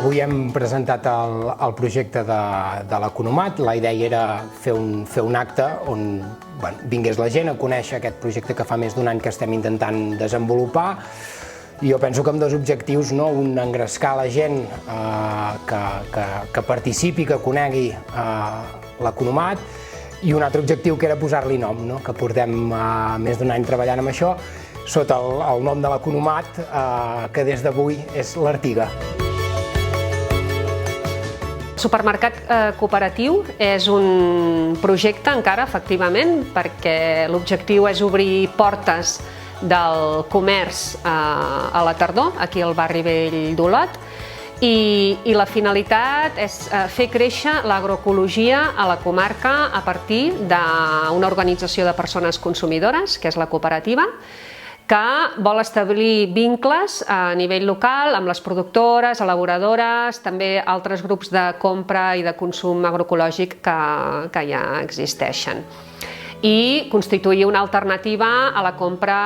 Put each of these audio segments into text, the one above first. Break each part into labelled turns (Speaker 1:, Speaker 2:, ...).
Speaker 1: Avui hem presentat el projecte de l'Economat. La idea era fer un acte on vingués la gent a conèixer aquest projecte que fa més d'un any que estem intentant desenvolupar. Jo penso que amb dos objectius, un, engrescar la gent que participi, que conegui l'Economat, i un altre objectiu que era posar-li nom, que portem més d'un any treballant amb això, sota el nom de l'Economat, que des d'avui és l'Artiga.
Speaker 2: Supermercat cooperatiu és un projecte encara, efectivament, perquè l'objectiu és obrir portes del comerç a la tardor, aquí al barri vell d'Olot, i la finalitat és fer créixer l'agroecologia a la comarca a partir d'una organització de persones consumidores, que és la cooperativa, que vol establir vincles a nivell local amb les productores, elaboradores, també altres grups de compra i de consum agroecològic que ja existeixen. I constituir una alternativa a la compra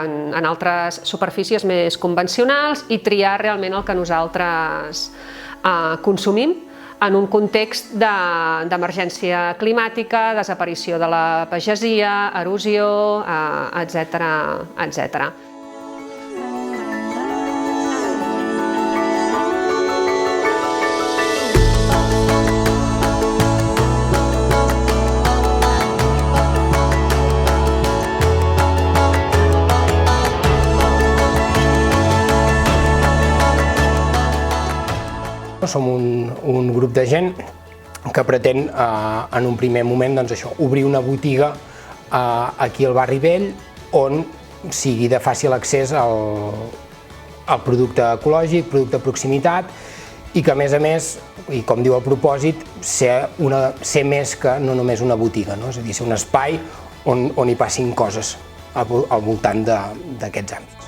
Speaker 2: en altres superfícies més convencionals i triar realment el que nosaltres consumim en un context d'emergència climàtica, desaparició de la pagesia, erosió, etc.
Speaker 1: Som un grup de gent que pretén en un primer moment obrir una botiga aquí al barri vell on sigui de fàcil accés al producte ecològic, producte de proximitat, i que a més, i com diu el propòsit, ser més que no només una botiga, és a dir, ser un espai on hi passin coses al voltant d'aquests àmbits.